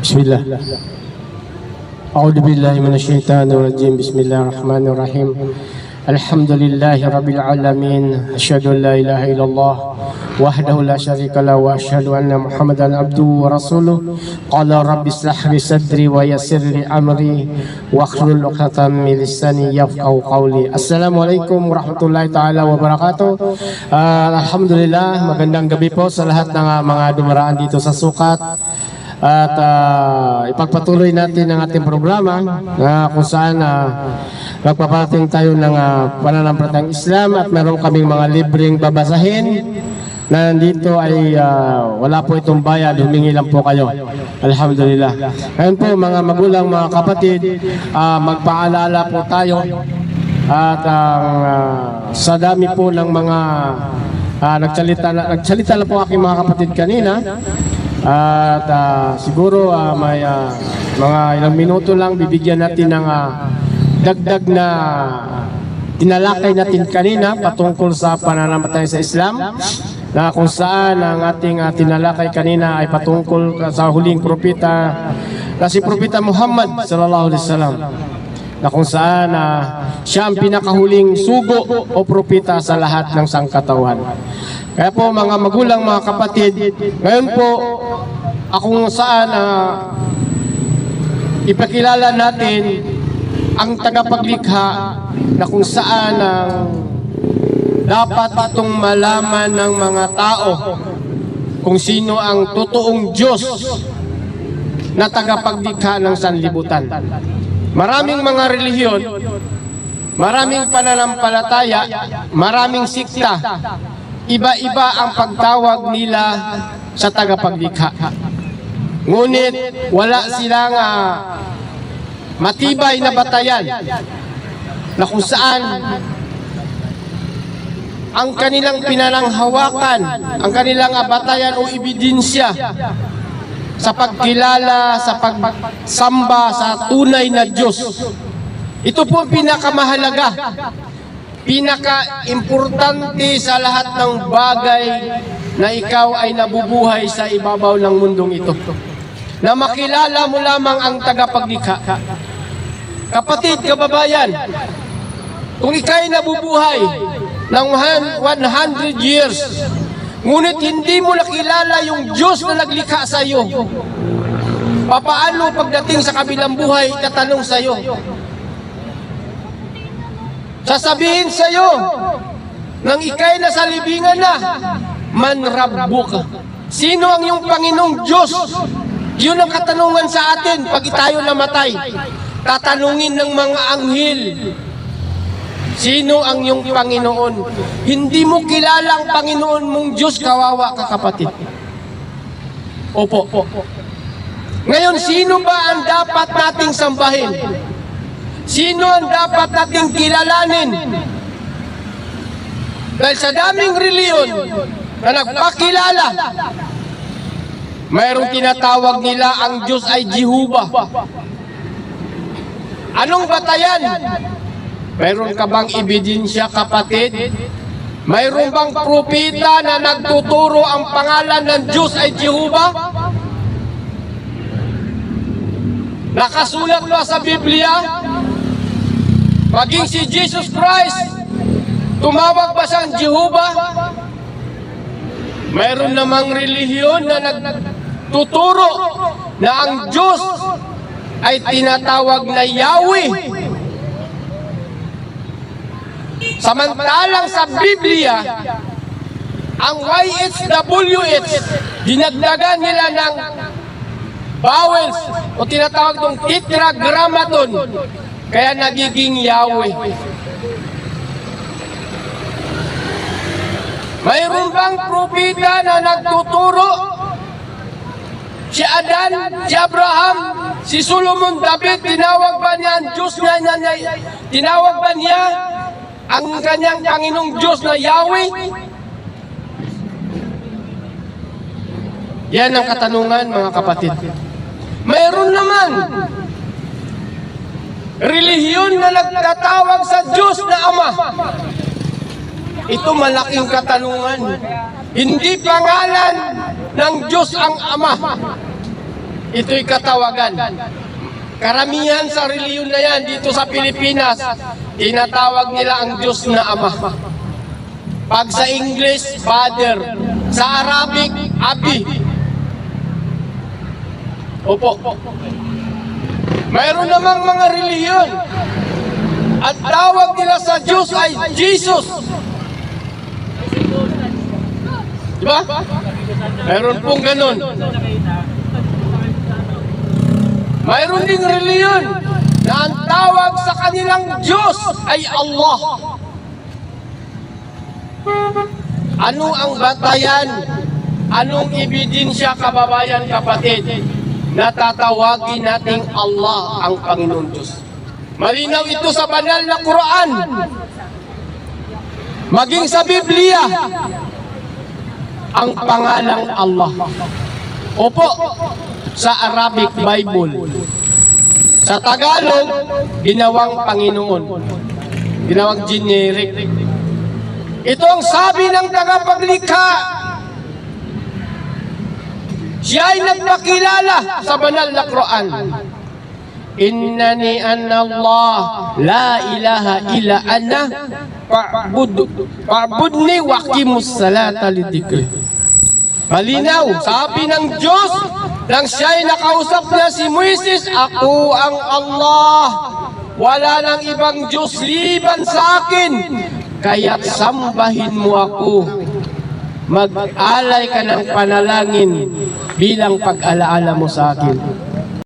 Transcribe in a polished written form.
Bismillah. A'udzu billahi minasyaitonir rajim. Bismillahirrahmanirrahim. Alhamdulillahi rabbil alamin. Asyhadu an la ilaha illallah wahdahu la syarika lahu wa asyhadu anna Muhammadan abduhu wa rasuluh. Qala rabbi ishrah li sadri wa yassir li amri wahlul 'uqdatam min lisani yafqahu qawli. Assalamualaikum warahmatullahi taala wabarakatuh. Alhamdulillah, magandang gabi po sa lahat ng mga dumaraan dito sa sukat. At ipagpatuloy natin ang ating programa kung saan magpaparating tayo ng pananampalatayang Islam at meron kaming mga libreng babasahin na nandito ay wala po itong bayad, humingi lang po kayo. Alhamdulillah. Ngayon po mga magulang, mga kapatid, magpaalala po tayo at sa dami po ng mga nagsalita na po aking mga kapatid kanina. At siguro may mga ilang minuto lang bibigyan natin ng dagdag na tinalakay natin kanina patungkol sa pananampalataya sa Islam, na kung saan ang ating tinalakay kanina ay patungkol sa huling propeta na si Propeta Muhammad sallallahu alaihi wasallam, na kung saan siya ang pinakahuling sugo o propeta sa lahat ng sangkatauhan. Kaya po mga magulang, mga kapatid, ngayon po kung saan ipakilala natin ang tagapaglikha, na kung saan dapat itong malaman ng mga tao kung sino ang totoong Diyos na tagapaglikha ng sanlibutan. Maraming mga relihiyon, maraming pananampalataya, maraming sikta, iba-iba ang pagtawag nila sa tagapaglikha. Ngunit wala silang matibay na batayan na kung saan ang kanilang pinananghawakan, ang kanilang batayan o ebidensya sa pagkilala, sa pagsamba sa tunay na Diyos. Ito po ang pinakamahalaga, pinaka-importante sa lahat ng bagay na ikaw ay nabubuhay sa ibabaw ng mundong ito, na makilala mo lamang ang tagapaglikha. Kapatid, kababayan, kung ikaw ay nabubuhay ng 100 years, ngunit hindi mo nakilala yung Diyos na naglikha sa iyo, papaano pagdating sa kabilang buhay, tatanong sa iyo? Sasabihin sa iyo nang ikay nasa libingan na, man rabbuka, sino ang iyong Panginoong Diyos? Yun ang katanungan sa atin pag tayo namatay. Tatanungin ng mga anghel, sino ang iyong Panginoon? Hindi mo kilala ang Panginoon mong Diyos, kawawa ka, kapatid. Opo. Ngayon, sino ba ang dapat nating sambahin? Sino ang dapat nating kilalanin? Dahil sa daming reliyon na nagpakilala, mayroong tinatawag nila ang Diyos ay Jehovah. Anong batayan? Mayroon ka bang ebidensya, kapatid? Mayroon bang propeta na nagtuturo ang pangalan ng Diyos ay Jehovah? Nakasulat ba sa Biblia? Maging si Jesus Christ, tumawag ba siyang Jehovah? Mayroon namang relihiyon na nagtuturo na ang Diyos ay tinatawag na Yahweh. Samantalang sa Biblia, ang YHWH, dinagdagan nila ng vowels o tinatawag ng tetragrammaton, kaya nagiging Yahweh. Mayroon bang propeta na nagtuturo? Si Adan, si Abraham, si Solomon, David, tinawag ba niya ang Diyos niya? Tinawag ba niya ang kanyang Panginoong Diyos na Yahweh? Yan ang katanungan, mga kapatid. Mayroon naman relihiyon na nagtatawag sa Diyos na Ama. Ito malaking katanungan. Hindi pangalan ng Diyos ang Ama. Ito'y katawagan. Karamihan sa reliyon na yan dito sa Pilipinas, tinatawag nila ang Diyos na Ama. Pag sa English, Father. Sa Arabic, Abi. Opo. Mayroon namang mga reliyon. At tawag nila sa Diyos ay Jesus. Diba? Mayroon pong ganun. Mayroon ding reliyon na ang tawag sa kanilang Diyos ay Allah. Ano ang batayan? Anong ebidensya, kababayan, kapatid, na tatawagin nating Allah ang Panginoon Diyos? Malinaw ito sa banal na Quran. Maging sa Biblia, ang pangalang Allah. Opo, sa Arabic Bible. Sa Tagalog, ginawang Panginoon. Ginawang generic. Ito ang sabi ng tagapaglikha. Siya ay nagpakilala sa banal na Quran. Innani anna Allah la ilaha illa ana fa'budni waqimus salata lidikri. Malinaw, sabi ng Diyos nang siya'y nakausap niya si Moises, ako ang Allah. Wala nang ibang Diyos liban sa akin. Kaya't sambahin mo ako. Mag-alay ka ng panalangin bilang pag-alaala mo sa akin.